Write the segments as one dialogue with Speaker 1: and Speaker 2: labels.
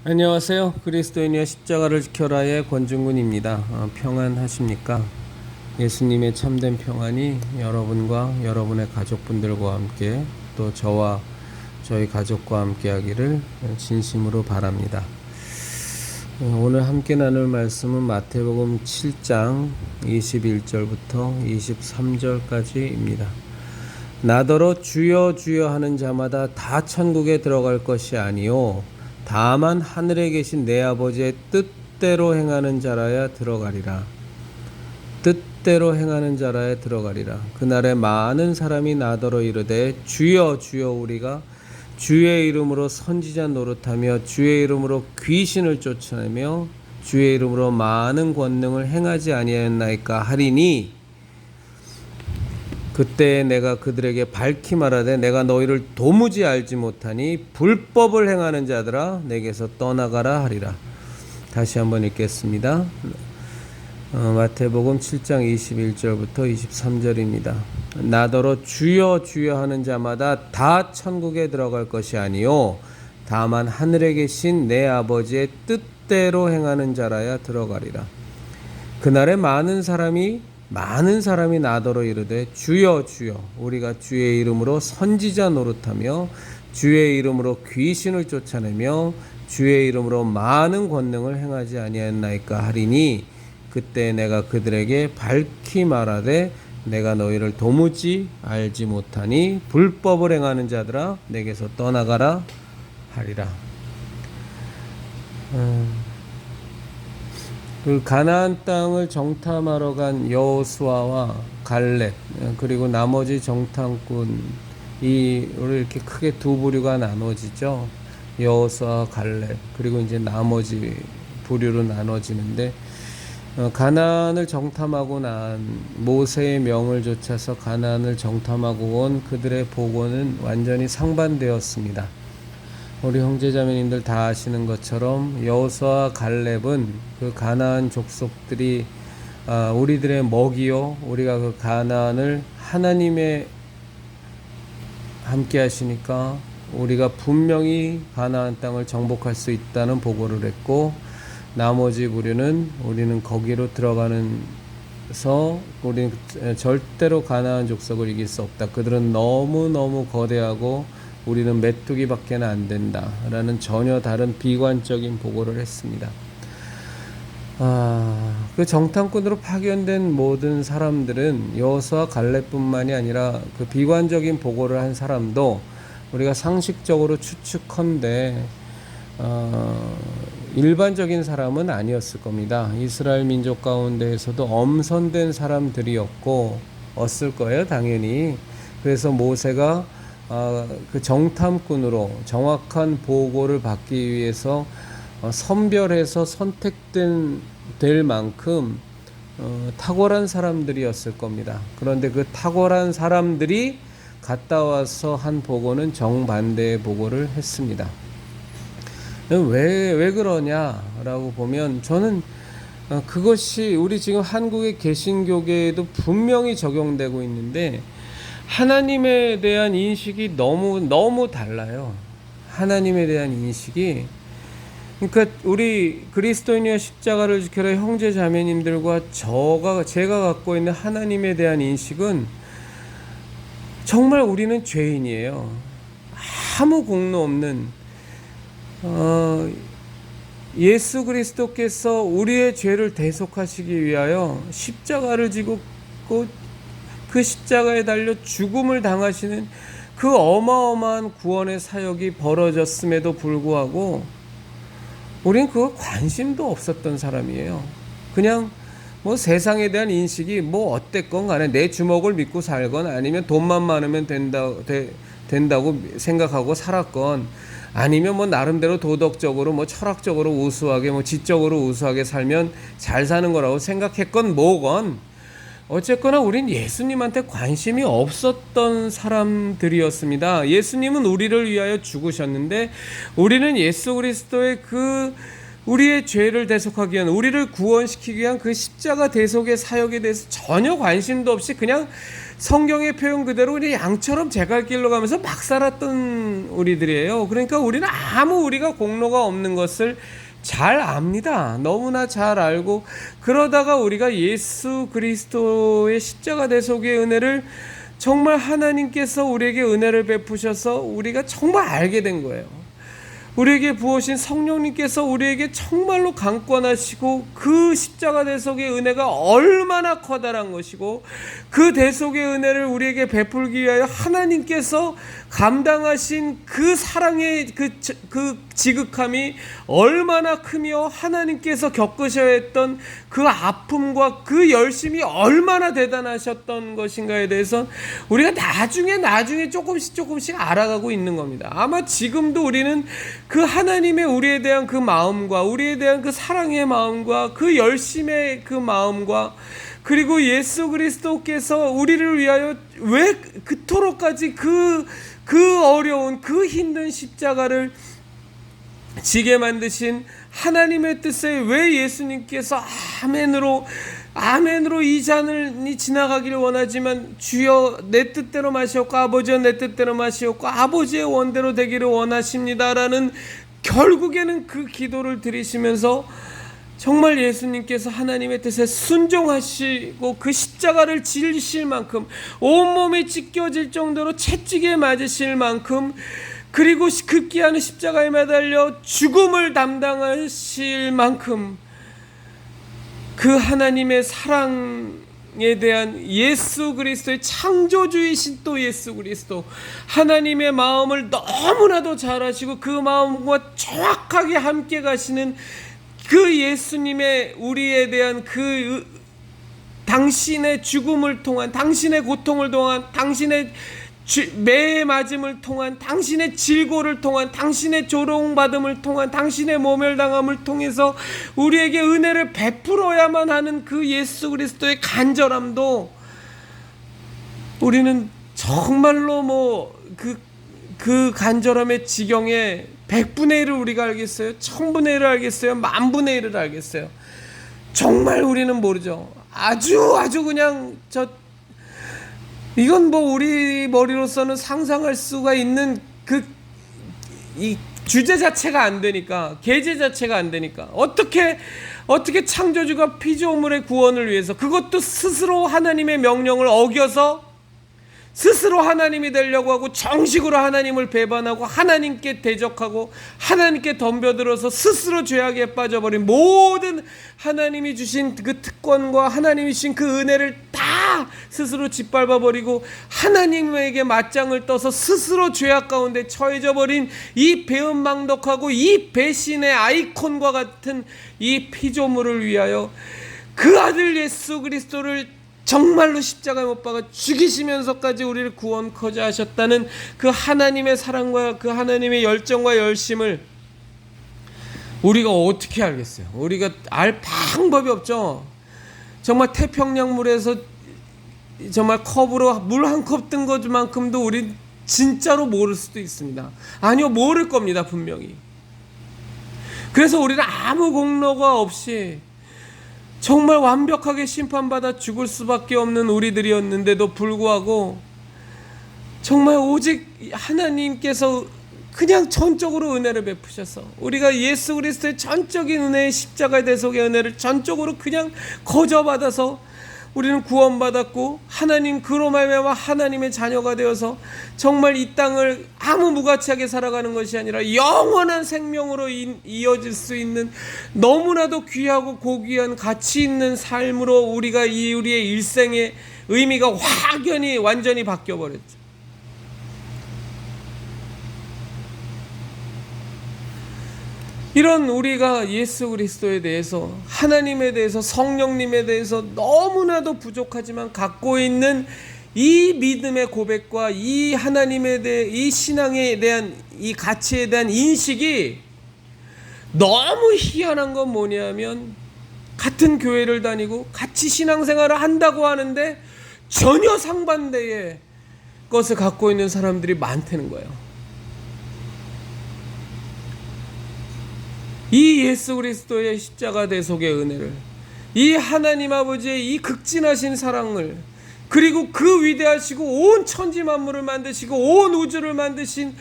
Speaker 1: 안녕하세요. 그리스도인이여 십자가를 지켜라의 권중근입니다. 평안하십니까? 예수님의 참된 평안이 여러분과 여러분의 가족분들과 함께 또 저와 저희 가족과 함께 하기를 진심으로 바랍니다. 오늘 함께 나눌 말씀은 마태복음 7장 21절부터 23절까지입니다. 나더러 주여 주여 하는 자마다 다 천국에 들어갈 것이 아니요 다만 하늘에 계신 내 아버지의 뜻대로 행하는 자라야 들어가리라. 뜻대로 행하는 자라야 들어가리라. 그날에 많은 사람이 나더러 이르되 주여 주여 우리가 주의 이름으로 선지자 노릇하며 주의 이름으로 귀신을 쫓아내며 주의 이름으로 많은 권능을 행하지 아니하였나이까 하리니 그때 내가 그들에게 밝히 말하되 내가 너희를 도무지 알지 못하니 불법을 행하는 자들아 내게서 떠나가라 하리라. 다시 한번 읽겠습니다. 마태복음 7장 21절부터 23절입니다. 나더러 주여 주여 하는 자마다 다 천국에 들어갈 것이 아니요 다만 하늘에 계신 내 아버지의 뜻대로 행하는 자라야 들어가리라. 그날에 많은 사람이 나더러 이르되 주여 주여 우리가 주의 이름으로 선지자 노릇하며 주의 이름으로 귀신을 쫓아내며 주의 이름으로 많은 권능을 행하지 아니하였나이까 하리니 그때 내가 그들에게 밝히 말하되 내가 너희를 도무지 알지 못하니 불법을 행하는 자들아 내게서 떠나가라 하리라. 그 가나안 땅을 정탐하러 간 여호수아와 갈렙 그리고 나머지 정탐꾼 이렇게 크게 두 부류가 나눠지죠. 여호수아와 갈렙 그리고 이제 나머지 부류로 나눠지는데 가나안을 정탐하고 난 모세의 명을 좇아서 가나안을 정탐하고 온 그들의 보고는 완전히 상반되었습니다. 우리 형제자매님들 다 아시는 것처럼 여호수아와 갈렙은 그 가나안 족속들이 우리들의 먹이요 우리가 그 가나안을 하나님의 함께 하시니까 우리가 분명히 가나안 땅을 정복할 수 있다는 보고를 했고 나머지 부류는 우리는 거기로 들어가면서 우리는 절대로 가나안 족속을 이길 수 없다. 그들은 너무너무 거대하고 우리는 메뚜기밖에 안 된다 라는 전혀 다른 비관적인 보고를 했습니다. 그 정탐꾼으로 파견된 모든 사람들은 여호수아 갈렙뿐만이 아니라 그 비관적인 보고를 한 사람도 우리가 상식적으로 추측컨대 일반적인 사람은 아니었을 겁니다. 이스라엘 민족 가운데에서도 엄선된 사람들이었고 었을 거예요, 당연히. 그래서 모세가 그 정탐꾼으로 정확한 보고를 받기 위해서 선별해서 될 만큼 탁월한 사람들이었을 겁니다. 그런데 그 탁월한 사람들이 갔다 와서 한 보고는 정반대의 보고를 했습니다. 왜 그러냐라고 보면 저는 그것이 우리 지금 한국의 개신교계에도 분명히 적용되고 있는데 하나님에 대한 인식이 너무 달라요. 하나님에 대한 인식이 그러니까 우리 그리스도인이여 십자가를 지켜라 형제 자매님들과 제가 갖고 있는 하나님에 대한 인식은 정말 우리는 죄인이에요. 아무 공로 없는 예수 그리스도께서 우리의 죄를 대속하시기 위하여 십자가를 지고 그 십자가에 달려 죽음을 당하시는 그 어마어마한 구원의 사역이 벌어졌음에도 불구하고 우린 그거 관심도 없었던 사람이에요. 그냥 뭐 세상에 대한 인식이 뭐 어땠건 간에 내 주먹을 믿고 살건 아니면 돈만 많으면 된다고 생각하고 살았건 아니면 뭐 나름대로 도덕적으로 뭐 철학적으로 우수하게 뭐 지적으로 우수하게 살면 잘 사는 거라고 생각했건 뭐건 어쨌거나 우린 예수님한테 관심이 없었던 사람들이었습니다. 예수님은 우리를 위하여 죽으셨는데 우리는 예수 그리스도의 그 우리의 죄를 대속하기 위한, 우리를 구원시키기 위한 그 십자가 대속의 사역에 대해서 전혀 관심도 없이 그냥 성경의 표현 그대로 그냥 양처럼 제갈길로 가면서 막 살았던 우리들이에요. 그러니까 우리는 우리가 공로가 없는 것을 잘 압니다. 너무나 잘 알고, 그러다가 우리가 예수 그리스도의 십자가 대속의 은혜를 정말 하나님께서 우리에게 은혜를 베푸셔서 우리가 정말 알게 된 거예요. 우리에게 부으신 성령님께서 우리에게 정말로 강권하시고 그 십자가 대속의 은혜가 얼마나 커다란 것이고, 그 대속의 은혜를 우리에게 베풀기 위하여 하나님께서 감당하신 그 사랑의 그 지극함이 얼마나 크며, 하나님께서 겪으셔야 했던 그 아픔과 그 열심이 얼마나 대단하셨던 것인가에 대해서 우리가 나중에 조금씩 알아가고 있는 겁니다. 아마 지금도 우리는 그 하나님의 우리에 대한 그 마음과, 우리에 대한 그 사랑의 마음과, 그 열심의 그 마음과, 그리고 예수 그리스도께서 우리를 위하여 왜 그토록까지 그 어려운, 그 힘든 십자가를 지게 만드신 하나님의 뜻에 왜 예수님께서 아멘으로 이 잔이 지나가기를 원하지만 주여 내 뜻대로 마시옵고 아버지여 내 뜻대로 마시옵고 아버지의 원대로 되기를 원하십니다라는, 결국에는 그 기도를 드리시면서 정말 예수님께서 하나님의 뜻에 순종하시고 그 십자가를 지실 만큼, 온몸이 찢겨질 정도로 채찍에 맞으실 만큼, 그리고 급기야는 십자가에 매달려 죽음을 담당하실 만큼, 그 하나님의 사랑에 대한 예수 그리스도의 창조주이신 또 예수 그리스도, 하나님의 마음을 너무나도 잘 아시고 그 마음과 정확하게 함께 가시는 그 예수님의 우리에 대한 그 당신의 죽음을 통한, 당신의 고통을 통한, 당신의 매에 맞음을 통한, 당신의 질고를 통한, 당신의 조롱받음을 통한, 당신의 모멸당함을 통해서 우리에게 은혜를 베풀어야만 하는 그 예수 그리스도의 간절함도 우리는 정말로 그 간절함의 지경에 100분의 1을 우리가 알겠어요? 1000분의 1을 알겠어요? 10,000분의 1을 알겠어요? 정말 우리는 모르죠. 아주 그냥 이건 우리 머리로서는 상상할 수가 있는 이 주제 자체가 안 되니까, 계제 자체가 안 되니까, 어떻게 창조주가 피조물의 구원을 위해서, 그것도 스스로 하나님의 명령을 어겨서 스스로 하나님이 되려고 하고 정식으로 하나님을 배반하고 하나님께 대적하고 하나님께 덤벼들어서 스스로 죄악에 빠져버린, 모든 하나님이 주신 그 특권과 하나님이 주신 그 은혜를 다 스스로 짓밟아버리고 하나님에게 맞짱을 떠서 스스로 죄악 가운데 처해져 버린 이 배은망덕하고 이 배신의 아이콘과 같은 이 피조물을 위하여 그 아들 예수 그리스도를 정말로 십자가에 못 박아 죽이시면서까지 우리를 구원코자 하셨다는 그 하나님의 사랑과 그 하나님의 열정과 열심을 우리가 어떻게 알겠어요? 우리가 알 방법이 없죠. 정말 태평양물에서 정말 컵으로 물 한 컵 뜬 것만큼도 우리 진짜로 모를 수도 있습니다. 아니요, 모를 겁니다, 분명히. 그래서 우리는 아무 공로가 없이 정말 완벽하게 심판받아 죽을 수밖에 없는 우리들이었는데도 불구하고 정말 오직 하나님께서 그냥 전적으로 은혜를 베푸셔서 우리가 예수 그리스도의 전적인 은혜의 십자가의 대속의 은혜를 전적으로 그냥 거저받아서 우리는 구원받았고, 하나님 그로 말미암아 하나님의 자녀가 되어서 정말 이 땅을 아무 무가치하게 살아가는 것이 아니라 영원한 생명으로 이어질 수 있는 너무나도 귀하고 고귀한 가치 있는 삶으로 우리가 우리의 일생의 의미가 확연히 완전히 바뀌어버렸죠. 이런 우리가 예수 그리스도에 대해서, 하나님에 대해서, 성령님에 대해서 너무나도 부족하지만 갖고 있는 이 믿음의 고백과 이 하나님에 대해, 이 신앙에 대한 이 가치에 대한 인식이 너무 희한한 건 뭐냐면, 같은 교회를 다니고 같이 신앙생활을 한다고 하는데 전혀 상반대의 것을 갖고 있는 사람들이 많다는 거예요. 이 예수 그리스도의 십자가 대속의 은혜를, 이 하나님 아버지의 이 극진하신 사랑을, 그리고 그 위대하시고 온 천지 만물을 만드시고 온 우주를 만드신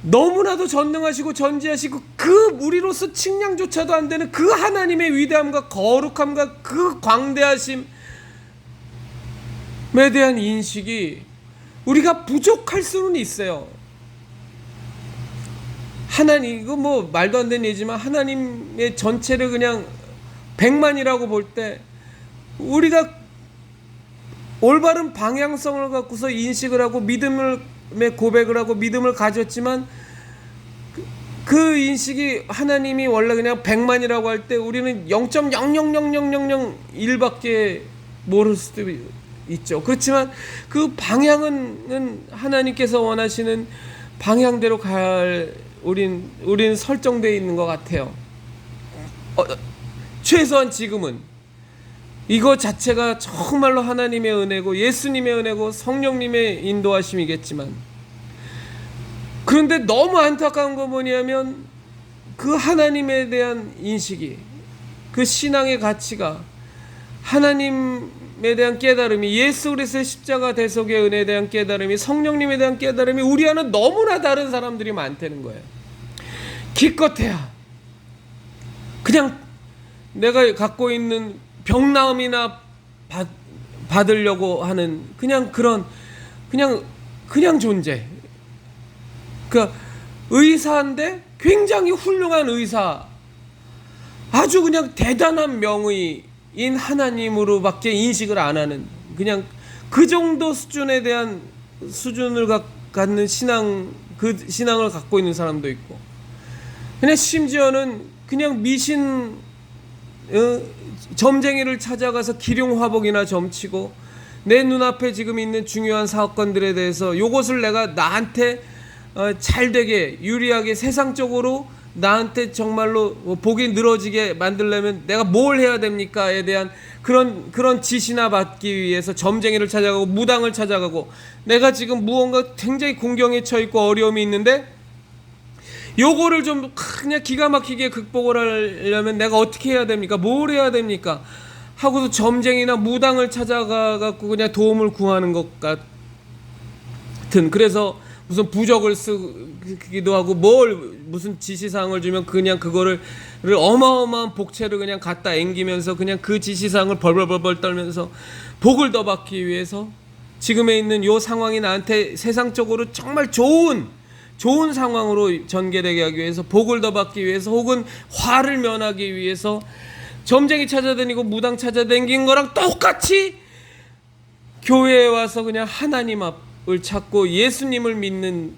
Speaker 1: 너무나도 전능하시고 전지하시고 그 우리로서 측량조차도 안 되는 그 하나님의 위대함과 거룩함과 그 광대하심에 대한 인식이 우리가 부족할 수는 있어요. 하나님, 이거 뭐 말도 안 되는 얘기지만 하나님의 전체를 그냥 100만이라고 볼 때 우리가 올바른 방향성을 갖고서 인식을 하고 믿음의 고백을 하고 믿음을 가졌지만 그 인식이 하나님이 원래 그냥 100만이라고 할 때 우리는 0.000001밖에 모를 수도 있죠. 그렇지만 그 방향은 하나님께서 원하시는 방향대로 갈 우린 설정되어 있는 것 같아요. 최소한 지금은 이거 자체가 정말로 하나님의 은혜고 예수님의 은혜고 성령님의 인도하심이겠지만, 그런데 너무 안타까운 거 뭐냐면 그 하나님에 대한 인식이, 그 신앙의 가치가, 하나님에 대한 깨달음이, 예수 그리스도의 십자가 대속의 은혜에 대한 깨달음이, 성령님에 대한 깨달음이 우리와는 너무나 다른 사람들이 많다는 거예요. 기껏해야 그냥 내가 갖고 있는 병나음이나 받으려고 하는 그냥 존재. 그러니까 의사인데 굉장히 훌륭한 의사, 아주 그냥 대단한 명의인 하나님으로밖에 인식을 안 하는, 그냥 그 정도 수준에 대한 수준을 갖는 신앙, 그 신앙을 갖고 있는 사람도 있고, 그냥 심지어는 그냥 미신 점쟁이를 찾아가서 기룡화복이나 점치고 내 눈앞에 지금 있는 중요한 사건들에 대해서 요것을 내가 나한테 잘되게 유리하게 세상적으로 나한테 정말로 복이 늘어지게 만들려면 내가 뭘 해야 됩니까에 대한 그런 지시나 받기 위해서 점쟁이를 찾아가고 무당을 찾아가고, 내가 지금 무언가 굉장히 공경에 처해있고 어려움이 있는데 요거를 좀 그냥 기가 막히게 극복을 하려면 내가 어떻게 해야 됩니까? 뭘 해야 됩니까? 하고서 점쟁이나 무당을 찾아가 갖고 그냥 도움을 구하는 것 같은, 그래서 무슨 부적을 쓰기도 하고 무슨 지시사항을 주면 그냥 그거를 어마어마한 복채를 그냥 갖다 앵기면서 그냥 그 지시사항을 벌벌벌 떨면서 복을 더 받기 위해서 지금에 있는 요 상황이 나한테 세상적으로 정말 좋은 상황으로 전개되게 하기 위해서, 복을 더 받기 위해서, 혹은 화를 면하기 위해서 점쟁이 찾아다니고 무당 찾아다닌 거랑 똑같이 교회에 와서 그냥 하나님 앞을 찾고 예수님을 믿는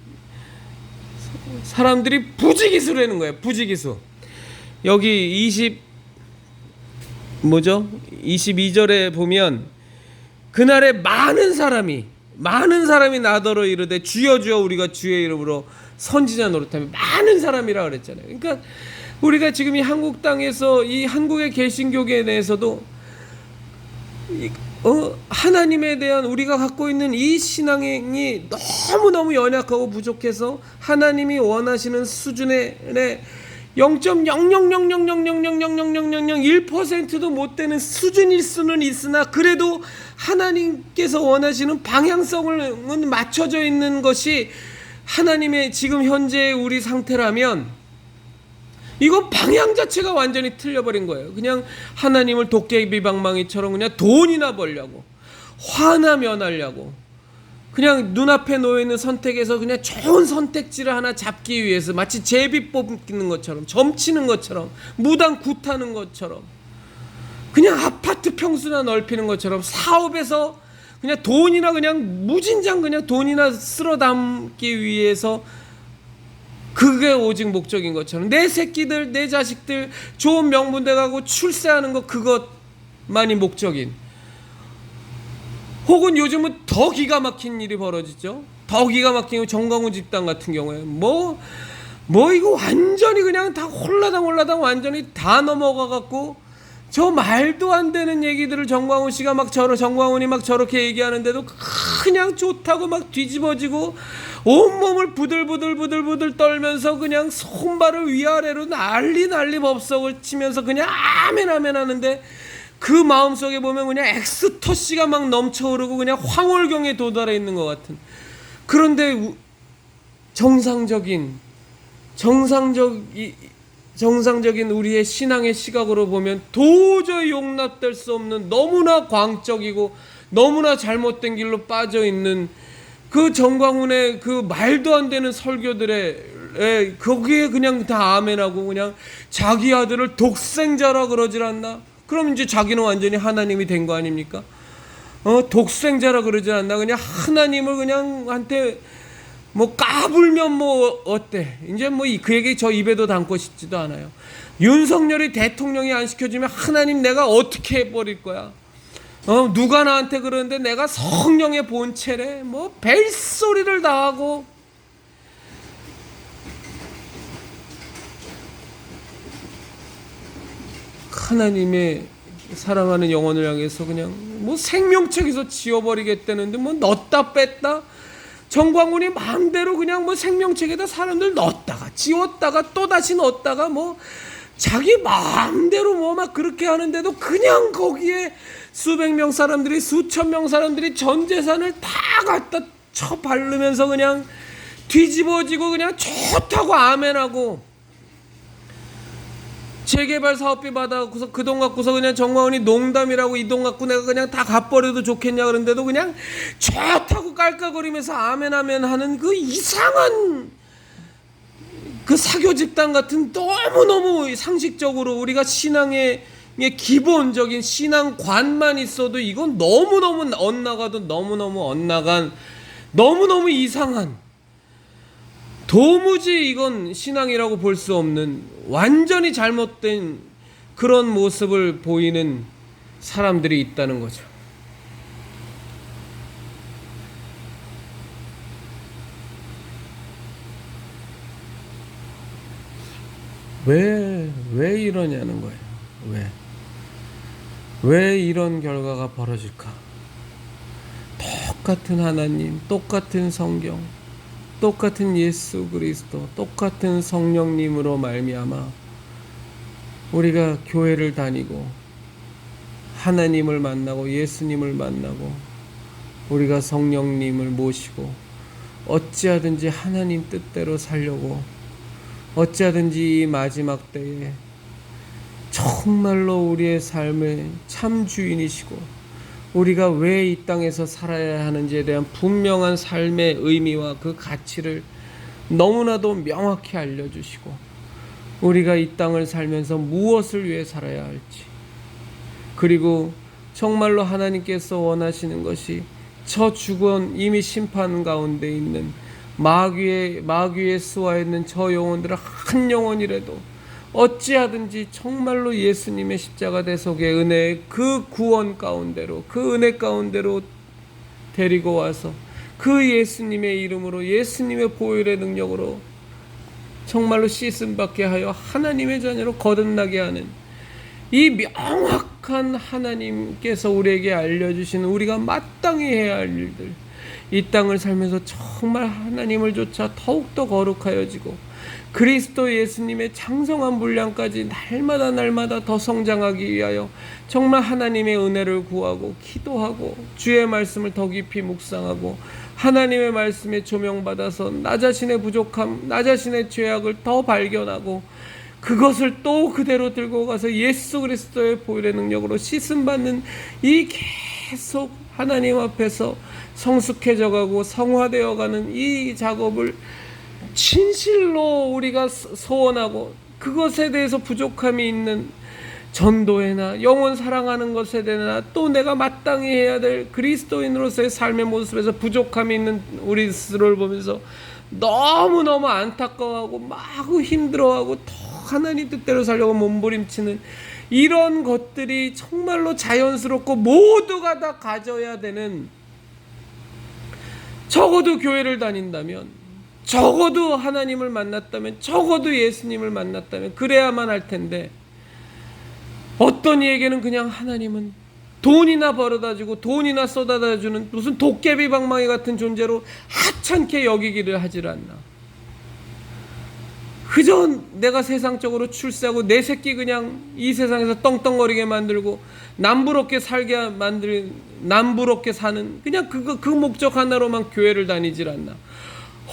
Speaker 1: 사람들이 부지기수라는 거예요. 부지기수. 여기 22절에 보면 그날에 많은 사람이 나더러 이르되 주여 주여 우리가 주의 이름으로 선지자 노릇하며, 많은 사람이라 그랬잖아요. 그러니까 우리가 지금 이 한국 땅에서 이 한국의 개신교계에 대해서도 하나님에 대한 우리가 갖고 있는 이 신앙이 너무너무 연약하고 부족해서 하나님이 원하시는 수준의 0.0000000001%도 못 되는 수준일 수는 있으나, 그래도 하나님께서 원하시는 방향성은 맞춰져 있는 것이 하나님의 지금 현재의 우리 상태라면, 이건 방향 자체가 완전히 틀려버린 거예요. 그냥 하나님을 도깨비방망이처럼 그냥 돈이나 벌려고, 화나 면하려고, 그냥 눈앞에 놓여있는 선택에서 그냥 좋은 선택지를 하나 잡기 위해서 마치 제비 뽑는 것처럼, 점치는 것처럼, 무당 굿하는 것처럼, 그냥 아파트 평수나 넓히는 것처럼, 사업에서 그냥 돈이나 그냥 무진장 그냥 돈이나 쓸어 담기 위해서 그게 오직 목적인 것처럼, 내 새끼들 내 자식들 좋은 명문대 가고 출세하는 것, 그것만이 목적인, 혹은 요즘은 더 기가 막힌 일이 벌어지죠. 더 기가 막힌 정광훈 집단 같은 경우에 뭐 이거 완전히 그냥 다 홀라당 완전히 다 넘어가 갖고 저 말도 안 되는 얘기들을 정광훈이 막 저렇게 얘기하는데도 그냥 좋다고 막 뒤집어지고 온몸을 부들부들 떨면서 그냥 손발을 위아래로 난리 법석을 치면서 그냥 아멘 하는데, 그 마음속에 보면 그냥 엑스터시가 막 넘쳐오르고 그냥 황홀경에 도달해 있는 것 같은. 그런데 정상적인 우리의 신앙의 시각으로 보면 도저히 용납될 수 없는, 너무나 광적이고 너무나 잘못된 길로 빠져 있는 그 정광훈의 그 말도 안 되는 설교들에 거기에 그냥 다 아멘하고 그냥 자기 아들을 독생자라 그러질 않나? 그럼 이제 자기는 완전히 하나님이 된 거 아닙니까? 독생자라 그러지 않나? 그냥 하나님을 그냥 한테 뭐 까불면 뭐 어때? 이제 뭐 그 얘기 저 입에도 담고 싶지도 않아요. 윤석열이 대통령이 안 시켜주면 하나님 내가 어떻게 해버릴 거야? 누가 나한테 그러는데 내가 성령의 본체래? 뭐 벨소리를 다 하고. 하나님의 사랑하는 영혼을 향해서 그냥 뭐 생명책에서 지워버리겠다는데 뭐 넣었다 뺐다. 정광훈이 마음대로 그냥 뭐 생명책에다 사람들 넣었다가 지웠다가 또 다시 넣었다가 뭐 자기 마음대로 뭐 막 그렇게 하는데도 그냥 거기에 수백 명 사람들이, 수천 명 사람들이 전 재산을 다 갖다 쳐 바르면서 그냥 뒤집어지고 그냥 좋다고 아멘하고, 재개발 사업비 받아갖고서 그 돈 갖고서 그냥 정광훈이 농담이라고 이 돈 갖고 내가 그냥 다 갚아버려도 좋겠냐 그런데도 그냥 좋다고 깔깔거리면서 아멘 하는 그 이상한 그 사교 집단 같은, 너무너무 상식적으로 우리가 신앙의 기본적인 신앙관만 있어도 이건 너무너무 엇나가도 너무너무 엇나간, 너무너무 이상한, 도무지 이건 신앙이라고 볼 수 없는 완전히 잘못된 그런 모습을 보이는 사람들이 있다는 거죠. 왜 이러냐는 거예요. 왜 이런 결과가 벌어질까? 똑같은 하나님, 똑같은 성경, 똑같은 예수 그리스도, 똑같은 성령님으로 말미암아 우리가 교회를 다니고 하나님을 만나고 예수님을 만나고 우리가 성령님을 모시고 어찌하든지 하나님 뜻대로 살려고, 어찌하든지 이 마지막 때에 정말로 우리의 삶의 참 주인이시고 우리가 왜 이 땅에서 살아야 하는지에 대한 분명한 삶의 의미와 그 가치를 너무나도 명확히 알려주시고, 우리가 이 땅을 살면서 무엇을 위해 살아야 할지, 그리고 정말로 하나님께서 원하시는 것이 저 죽은 이미 심판 가운데 있는 마귀의 수하에 있는 저 영혼들을 한 영혼이라도 어찌하든지 정말로 예수님의 십자가 대속의 은혜의 그 구원 가운데로, 그 은혜 가운데로 데리고 와서 그 예수님의 이름으로, 예수님의 보혈의 능력으로 정말로 씻음 받게 하여 하나님의 자녀로 거듭나게 하는 이 명확한 하나님께서 우리에게 알려주시는 우리가 마땅히 해야 할 일들, 이 땅을 살면서 정말 하나님을 쫓아 더욱더 거룩하여지고 그리스도 예수님의 장성한 분량까지 날마다 더 성장하기 위하여 정말 하나님의 은혜를 구하고 기도하고 주의 말씀을 더 깊이 묵상하고 하나님의 말씀에 조명받아서 나 자신의 부족함, 나 자신의 죄악을 더 발견하고 그것을 또 그대로 들고 가서 예수 그리스도의 보혈의 능력으로 씻음받는 이 계속 하나님 앞에서 성숙해져가고 성화되어가는 이 작업을 진실로 우리가 소원하고, 그것에 대해서 부족함이 있는 전도회나 영혼 사랑하는 것에 대해서 또 내가 마땅히 해야 될 그리스도인으로서의 삶의 모습에서 부족함이 있는 우리 스스로를 보면서 너무너무 안타까워하고 마구 힘들어하고 더 하나님 뜻대로 살려고 몸부림치는 이런 것들이 정말로 자연스럽고 모두가 다 가져야 되는, 적어도 교회를 다닌다면, 적어도 하나님을 만났다면, 적어도 예수님을 만났다면 그래야만 할 텐데, 어떤 이에게는 그냥 하나님은 돈이나 벌어다주고 돈이나 쏟아다주는 무슨 도깨비 방망이 같은 존재로 하찮게 여기기를 하질 않나. 그저 내가 세상적으로 출세하고 내 새끼 그냥 이 세상에서 떵떵거리게 만들고 남부럽게 살게 남부럽게 사는 그냥 그 목적 하나로만 교회를 다니질 않나.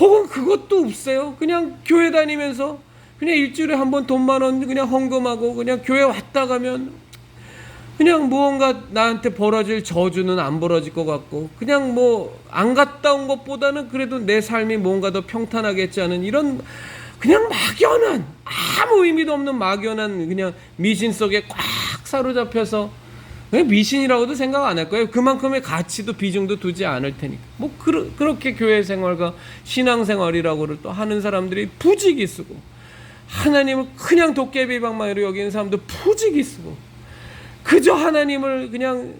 Speaker 1: 혹은 그것도 없어요. 그냥 교회 다니면서 그냥 일주일에 한 번 돈 10,000원 그냥 헌금하고 그냥 교회 왔다 가면 그냥 무언가 나한테 벌어질 저주는 안 벌어질 것 같고 그냥 뭐 안 갔다 온 것보다는 그래도 내 삶이 뭔가 더 평탄하겠지 하는 이런 그냥 막연한 아무 의미도 없는 막연한 그냥 미신 속에 꽉 사로잡혀서 그냥 미신이라고도 생각 안 할 거예요. 그만큼의 가치도 비중도 두지 않을 테니까. 뭐 그렇게 교회 생활과 신앙 생활이라고를 또 하는 사람들이 부지기 쓰고 하나님을 그냥 도깨비 방망이로 여기는 사람도 부지기 쓰고 그저 하나님을 그냥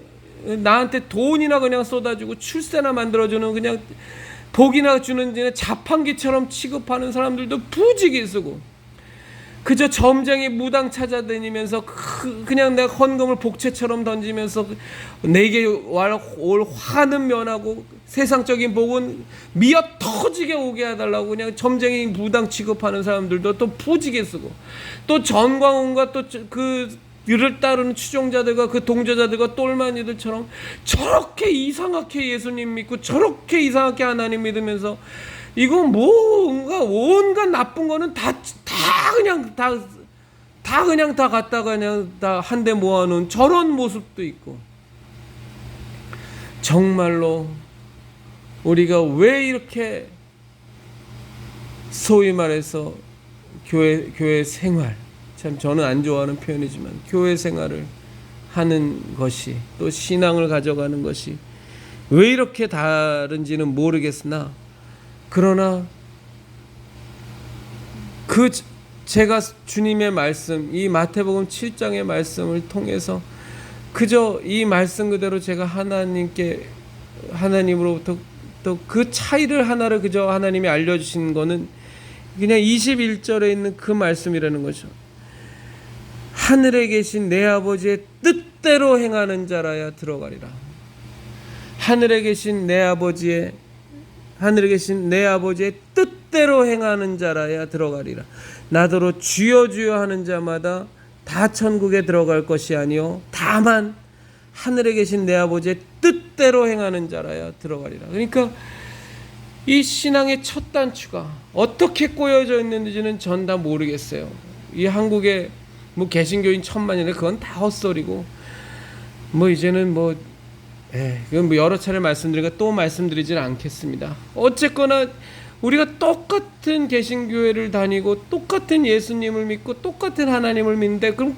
Speaker 1: 나한테 돈이나 그냥 쏟아주고 출세나 만들어주는 그냥 복이나 주는 자판기처럼 취급하는 사람들도 부지기 쓰고 그저 점쟁이 무당 찾아다니면서 그냥 내가 헌금을 복채처럼 던지면서 내게 올 화는 면하고 세상적인 복은 미어 터지게 오게 해달라고 그냥 점쟁이 무당 취급하는 사람들도 또 부지기 쓰고 또 전광훈과 또 그를 따르는 추종자들과 그 동조자들과 똘마니들처럼 저렇게 이상하게 예수님 믿고 저렇게 이상하게 하나님 믿으면서 이거 뭔가 온갖 나쁜 거는 다 갖다가 그냥 다 한데 모아놓은 저런 모습도 있고 정말로 우리가 왜 이렇게 소위 말해서 교회 생활 참 저는 안 좋아하는 표현이지만 교회 생활을 하는 것이 또 신앙을 가져가는 것이 왜 이렇게 다른지는 모르겠으나 그러나 제가 주님의 말씀 이 마태복음 7장의 말씀을 통해서 그저 이 말씀 그대로 제가 하나님으로부터 또 그 차이를 하나를 그저 하나님이 알려주신 거는 그냥 21절에 있는 그 말씀이라는 거죠. 하늘에 계신 내 아버지의 뜻대로 행하는 자라야 들어가리라. 하늘에 계신 내 아버지의 뜻대로 행하는 자라야 들어가리라. 나더러 주여 주여 하는 자마다 다 천국에 들어갈 것이 아니요 다만 하늘에 계신 내 아버지의 뜻대로 행하는 자라야 들어가리라. 그러니까 이 신앙의 첫 단추가 어떻게 꼬여져 있는지는 전 다 모르겠어요. 이 한국에 뭐 개신교인 1000만이네 그건 다 헛소리고 뭐 이제는 그건 뭐 여러 차례 말씀드리니까 또 말씀드리질 않겠습니다. 어쨌거나 우리가 똑같은 개신교회를 다니고 똑같은 예수님을 믿고 똑같은 하나님을 믿는데 그럼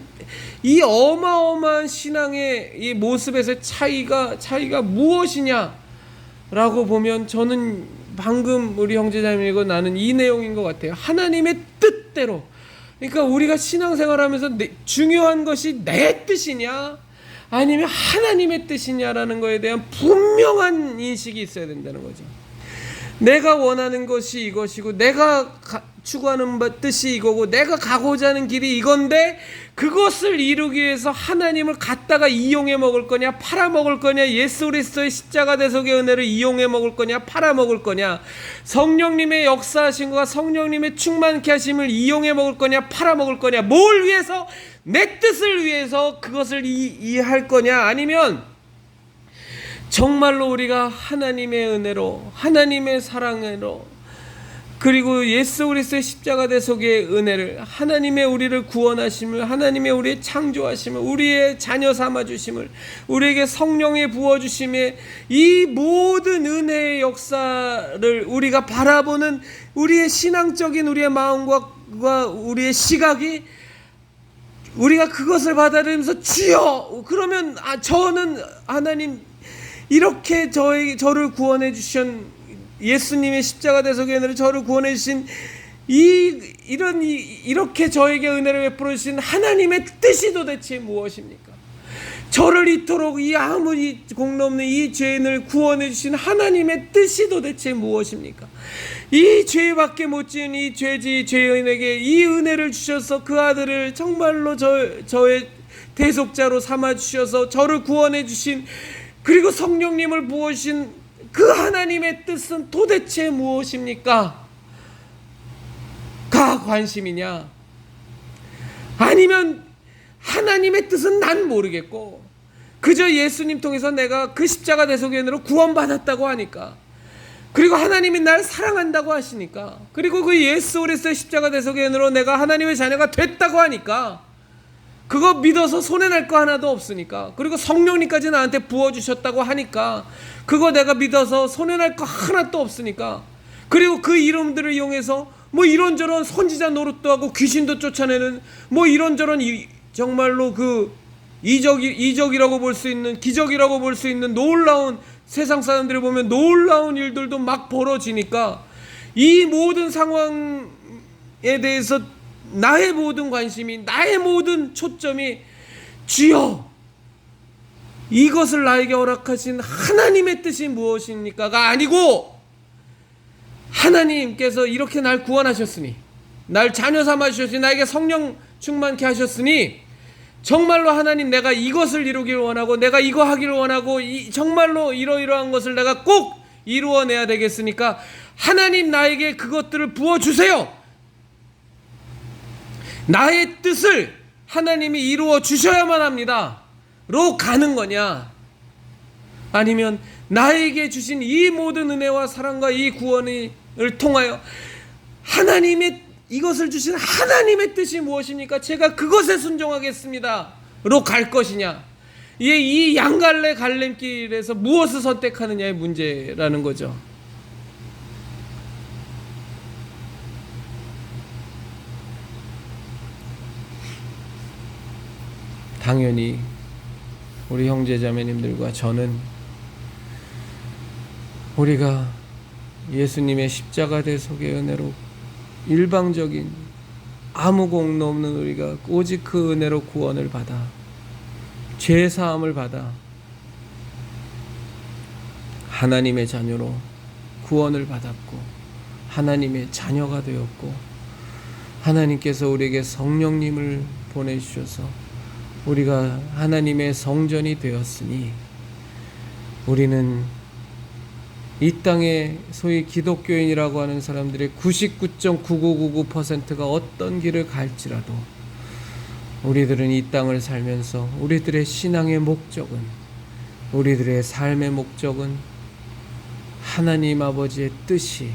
Speaker 1: 이 어마어마한 신앙의 이 모습에서 차이가 무엇이냐라고 보면 저는 방금 우리 형제자매이고 나는 이 내용인 것 같아요. 하나님의 뜻대로. 그러니까 우리가 신앙생활하면서 중요한 것이 내 뜻이냐 아니면 하나님의 뜻이냐라는 것에 대한 분명한 인식이 있어야 된다는 거죠. 내가 원하는 것이 이것이고 내가 추구하는 뜻이 이거고 내가 가고자 하는 길이 이건데 그것을 이루기 위해서 하나님을 갖다가 이용해 먹을 거냐 팔아먹을 거냐 예수 그리스도의 십자가 대속의 은혜를 이용해 먹을 거냐 팔아먹을 거냐 성령님의 역사하심과 성령님의 충만케 하심을 이용해 먹을 거냐 팔아먹을 거냐 뭘 위해서 내 뜻을 위해서 그것을 이해할 거냐 아니면 정말로 우리가 하나님의 은혜로 하나님의 사랑으로 그리고 예수 그리스도의 십자가 대속의 은혜를 하나님의 우리를 구원하심을 하나님의 우리의 창조하심을 우리의 자녀 삼아주심을 우리에게 성령의 부어주심의 이 모든 은혜의 역사를 우리가 바라보는 우리의 신앙적인 우리의 마음과 우리의 시각이 우리가 그것을 받아들이면서 주여 그러면 저는 하나님 이렇게 저를 구원해 주신 예수님의 십자가 대속의 은혜로 저를 구원해 주신 이렇게 저에게 은혜를 베풀어 주신 하나님의 뜻이 도대체 무엇입니까? 저를 이토록 이 아무리 공로 없는 이 죄인을 구원해 주신 하나님의 뜻이 도대체 무엇입니까? 이 죄밖에 못 지은 이 죄인에게 이 은혜를 주셔서 그 아들을 정말로 저의 대속자로 삼아주셔서 저를 구원해 주신, 그리고 성령님을 부으신 그 하나님의 뜻은 도대체 무엇입니까? 가 관심이냐? 아니면 하나님의 뜻은 난 모르겠고 그저 예수님 통해서 내가 그 십자가 대속연으로 구원받았다고 하니까, 그리고 하나님이 날 사랑한다고 하시니까, 그리고 그 예수 그리스도의 십자가 대속연으로 내가 하나님의 자녀가 됐다고 하니까, 그거 믿어서 손해날 거 하나도 없으니까, 그리고 성령님까지 나한테 부어주셨다고 하니까 그거 내가 믿어서 손해날 거 하나도 없으니까, 그리고 그 이름들을 이용해서 뭐 이런저런 선지자 노릇도 하고 귀신도 쫓아내는 뭐 이런저런 정말로 그 이적이라고 볼 수 있는, 기적이라고 볼 수 있는 놀라운, 세상 사람들이 보면 놀라운 일들도 막 벌어지니까, 이 모든 상황에 대해서 나의 모든 관심이, 나의 모든 초점이 주여 이것을 나에게 허락하신 하나님의 뜻이 무엇입니까가 아니고, 하나님께서 이렇게 날 구원하셨으니, 날 자녀 삼아주셨으니, 나에게 성령 충만케 하셨으니, 정말로 하나님 내가 이것을 이루기를 원하고, 내가 이거 하기를 원하고, 정말로 이러이러한 것을 내가 꼭 이루어내야 되겠으니까 하나님 나에게 그것들을 부어주세요. 나의 뜻을 하나님이 이루어 주셔야만 합니다 로 가는 거냐, 아니면 나에게 주신 이 모든 은혜와 사랑과 이 구원을 통하여 하나님의, 이것을 주신 하나님의 뜻이 무엇입니까? 제가 그것에 순종하겠습니다 로 갈 것이냐, 이 양갈래 갈림길에서 무엇을 선택하느냐의 문제라는 거죠. 당연히 우리 형제자매님들과 저는 우리가 예수님의 십자가 대속의 은혜로 일방적인 아무 공로 없는 우리가 오직 그 은혜로 구원을 받아 죄 사함을 받아 하나님의 자녀로 구원을 받았고 하나님의 자녀가 되었고, 하나님께서 우리에게 성령님을 보내주셔서 우리가 하나님의 성전이 되었으니, 우리는 이 땅에 소위 기독교인이라고 하는 사람들의 99.9999%가 어떤 길을 갈지라도 우리들은 이 땅을 살면서 우리들의 신앙의 목적은, 우리들의 삶의 목적은 하나님 아버지의 뜻이,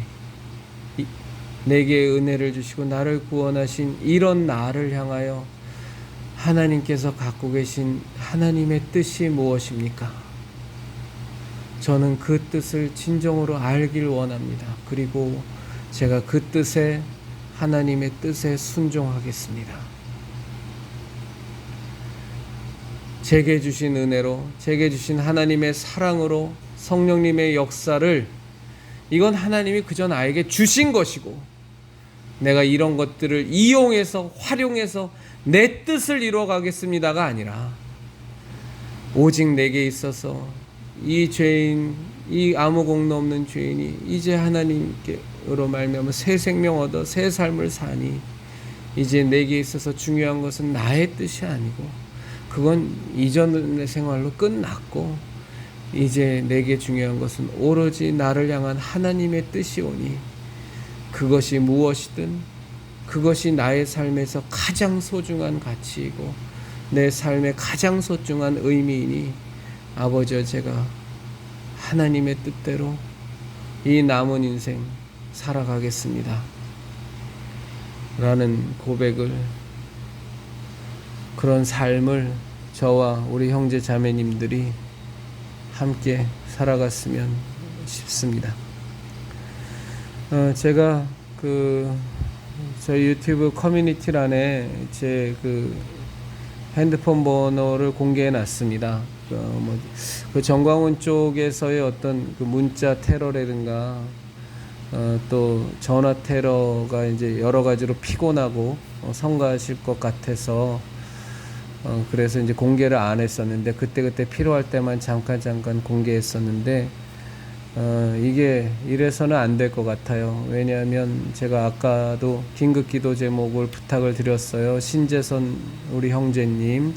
Speaker 1: 내게 은혜를 주시고 나를 구원하신 이런 나를 향하여 하나님께서 갖고 계신 하나님의 뜻이 무엇입니까? 저는 그 뜻을 진정으로 알길 원합니다. 그리고 제가 그 뜻에, 하나님의 뜻에 순종하겠습니다. 제게 주신 은혜로, 제게 주신 하나님의 사랑으로, 성령님의 역사를, 이건 하나님이 그저 나에게 주신 것이고, 내가 이런 것들을 이용해서, 활용해서 내 뜻을 이루어 가겠습니다가 아니라, 오직 내게 있어서 이 죄인, 이 아무 공로 없는 죄인이 이제 하나님께로 말미암아 새 생명 얻어 새 삶을 사니, 이제 내게 있어서 중요한 것은 나의 뜻이 아니고, 그건 이전의 생활로 끝났고, 이제 내게 중요한 것은 오로지 나를 향한 하나님의 뜻이 오니, 그것이 무엇이든 그것이 나의 삶에서 가장 소중한 가치이고 내 삶의 가장 소중한 의미이니, 아버지여 제가 하나님의 뜻대로 이 남은 인생 살아가겠습니다 라는 고백을, 그런 삶을 저와 우리 형제 자매님들이 함께 살아갔으면 싶습니다. 제가 저희 유튜브 커뮤니티란에 제 핸드폰 번호를 공개해 놨습니다. 그 정광훈 쪽에서의 어떤 문자 테러라든가 또 전화 테러가 이제 여러 가지로 피곤하고 성가하실 것 같아서 그래서 이제 공개를 안 했었는데, 그때 필요할 때만 잠깐 공개했었는데, 이게 이래서는 안 될 것 같아요. 왜냐하면 제가 아까도 긴급 기도 제목을 부탁을 드렸어요. 신재선 우리 형제님,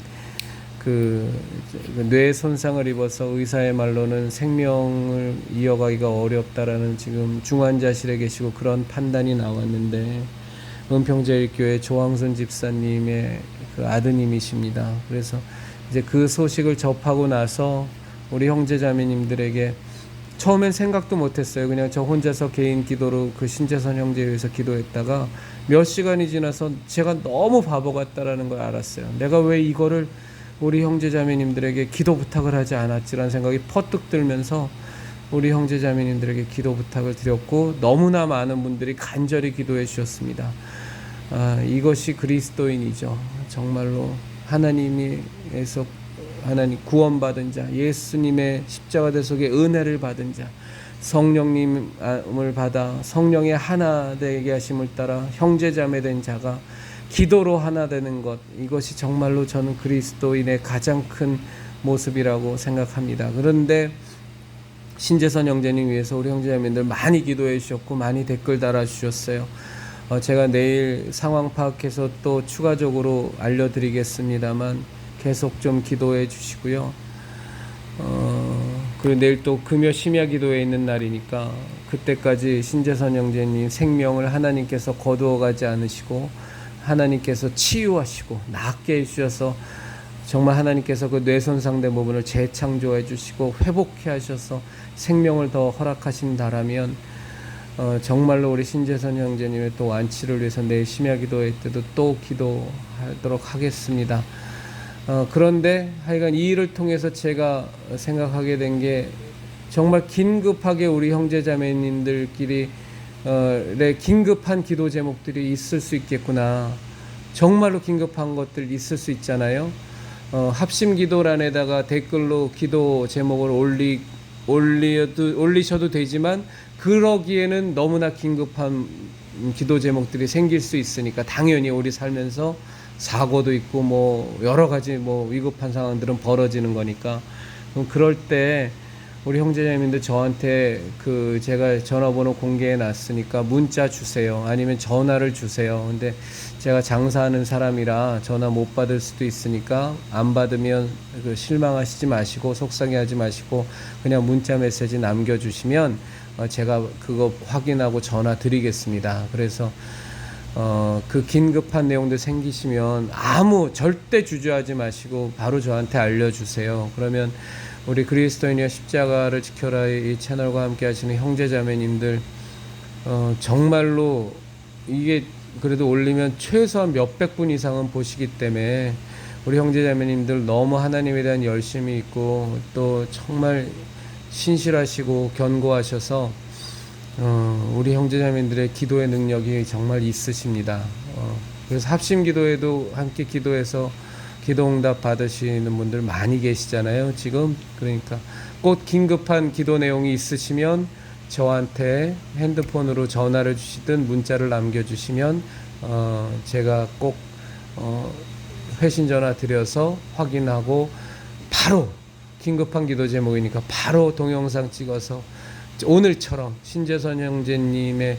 Speaker 1: 뇌 손상을 입어서 의사의 말로는 생명을 이어가기가 어렵다라는 지금 중환자실에 계시고 그런 판단이 나왔는데 은평제일교회 조항선 집사님의 그 아드님이십니다. 그래서 이제 그 소식을 접하고 나서 우리 형제자매님들에게 처음엔 생각도 못했어요. 그냥 저 혼자서 개인 기도로 그 신재선 형제에 위해서 기도했다가 몇 시간이 지나서 제가 너무 바보 같다라는 걸 알았어요. 내가 왜 이거를 우리 형제자매님들에게 기도 부탁을 하지 않았지라는 생각이 퍼뜩 들면서 우리 형제자매님들에게 기도 부탁을 드렸고 너무나 많은 분들이 간절히 기도해 주셨습니다. 이것이 그리스도인이죠. 정말로 하나님에서 하나님 구원받은 자, 예수님의 십자가 대속의 은혜를 받은 자, 성령님을 받아 성령의 하나 되게 하심을 따라 형제자매 된 자가 기도로 하나 되는 것, 이것이 정말로 저는 그리스도인의 가장 큰 모습이라고 생각합니다. 그런데 신재선 형제님 위해서 우리 형제자매들 많이 기도해 주셨고 많이 댓글 달아주셨어요. 제가 내일 상황 파악해서 또 추가적으로 알려드리겠습니다만 계속 좀 기도해 주시고요. 그리고 내일 또 금요 심야 기도에 있는 날이니까 그때까지 신재선 형제님 생명을 하나님께서 거두어 가지 않으시고 하나님께서 치유하시고 낫게 해주셔서 정말 하나님께서 그 뇌손상된 부분을 재창조해 주시고 회복해 하셔서 생명을 더 허락하신다라면 정말로 우리 신재선 형제님의 또 완치를 위해서 내일 심야 기도회 때도 또 기도하도록 하겠습니다. 그런데 하여간 이 일을 통해서 제가 생각하게 된 게 정말 긴급하게 우리 형제자매님들끼리 긴급한 기도 제목들이 있을 수 있겠구나. 정말로 긴급한 것들 있을 수 있잖아요. 합심 기도란에다가 댓글로 기도 제목을 올리셔도 되지만 그러기에는 너무나 긴급한 기도 제목들이 생길 수 있으니까 당연히 우리 살면서 사고도 있고 뭐 여러 가지 뭐 위급한 상황들은 벌어지는 거니까 그럴 때 우리 형제자매님들 저한테 제가 전화번호 공개해 놨으니까 문자 주세요. 아니면 전화를 주세요. 근데 제가 장사하는 사람이라 전화 못 받을 수도 있으니까 안 받으면 실망하시지 마시고 속상해하지 마시고 그냥 문자 메시지 남겨주시면 제가 그거 확인하고 전화 드리겠습니다. 그래서 그 긴급한 내용들 생기시면 절대 주저하지 마시고 바로 저한테 알려주세요. 그러면 우리 그리스도인이여 십자가를 지켜라 이 채널과 함께 하시는 형제자매님들 정말로 이게 그래도 올리면 최소한 몇백 분 이상은 보시기 때문에 우리 형제자매님들 너무 하나님에 대한 열심이 있고 또 정말 신실하시고 견고하셔서 우리 형제자매들의 기도의 능력이 정말 있으십니다. 그래서 합심 기도에도 함께 기도해서 기도응답 받으시는 분들 많이 계시잖아요. 지금 그러니까 꼭 긴급한 기도 내용이 있으시면 저한테 핸드폰으로 전화를 주시든 문자를 남겨주시면 제가 꼭 회신 전화 드려서 확인하고 바로 긴급한 기도 제목이니까 바로 동영상 찍어서 오늘처럼 신재선 형제님의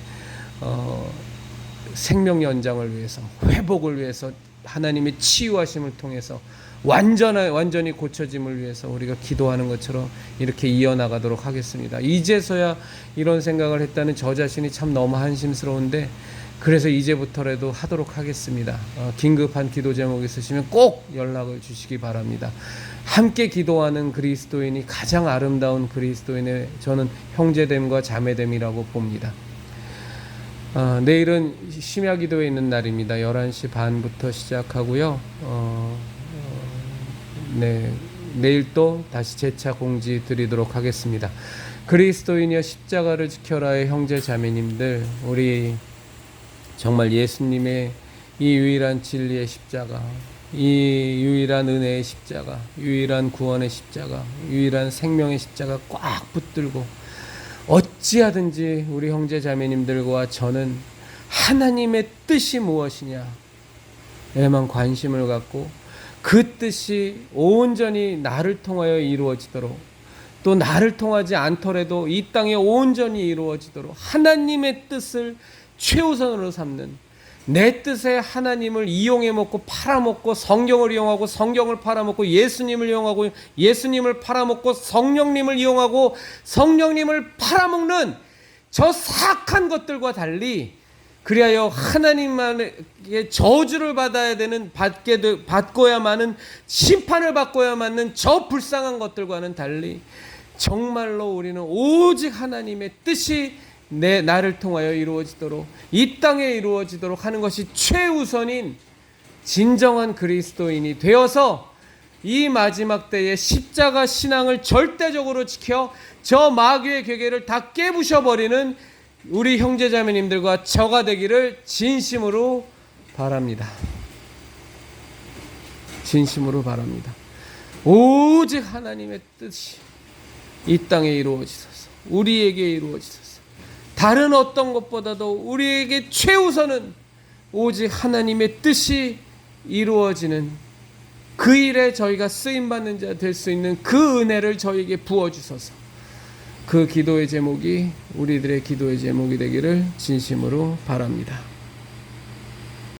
Speaker 1: 생명 연장을 위해서 회복을 위해서 하나님의 치유하심을 통해서 완전히 고쳐짐을 위해서 우리가 기도하는 것처럼 이렇게 이어나가도록 하겠습니다. 이제서야 이런 생각을 했다는 저 자신이 참 너무 한심스러운데 그래서 이제부터라도 하도록 하겠습니다. 긴급한 기도 제목 있으시면 꼭 연락을 주시기 바랍니다. 함께 기도하는 그리스도인이 가장 아름다운 그리스도인의 저는 형제됨과 자매됨이라고 봅니다. 내일은 심야 기도에 있는 날입니다. 11시 반부터 시작하고요. 내일 또 다시 재차 공지 드리도록 하겠습니다. 그리스도인이여 십자가를 지켜라의 형제 자매님들, 우리 정말 예수님의 이 유일한 진리의 십자가, 이 유일한 은혜의 십자가, 유일한 구원의 십자가, 유일한 생명의 십자가 꽉 붙들고 어찌하든지 우리 형제 자매님들과 저는 하나님의 뜻이 무엇이냐에만 관심을 갖고 그 뜻이 온전히 나를 통하여 이루어지도록, 또 나를 통하지 않더라도 이 땅에 온전히 이루어지도록 하나님의 뜻을 최우선으로 삼는 내 뜻에 하나님을 이용해 먹고 팔아먹고 성경을 이용하고 성경을 팔아먹고 예수님을 이용하고 예수님을 팔아먹고 성령님을 이용하고 성령님을 팔아먹는 저 사악한 것들과 달리, 그리하여 하나님만의 저주를 받아야 되는, 받고야만은 심판을 받고야만은 저 불쌍한 것들과는 달리 정말로 우리는 오직 하나님의 뜻이 나를 통하여 이루어지도록, 이 땅에 이루어지도록 하는 것이 최우선인 진정한 그리스도인이 되어서 이 마지막 때에 십자가 신앙을 절대적으로 지켜 저 마귀의 괴계를 다 깨부셔버리는 우리 형제자매님들과 저가 되기를 진심으로 바랍니다. 진심으로 바랍니다. 오직 하나님의 뜻이 이 땅에 이루어지소서. 우리에게 이루어지소서. 다른 어떤 것보다도 우리에게 최우선은 오직 하나님의 뜻이 이루어지는 그 일에 저희가 쓰임받는 자 될 수 있는 그 은혜를 저희에게 부어주소서. 그 기도의 제목이 우리들의 기도의 제목이 되기를 진심으로 바랍니다.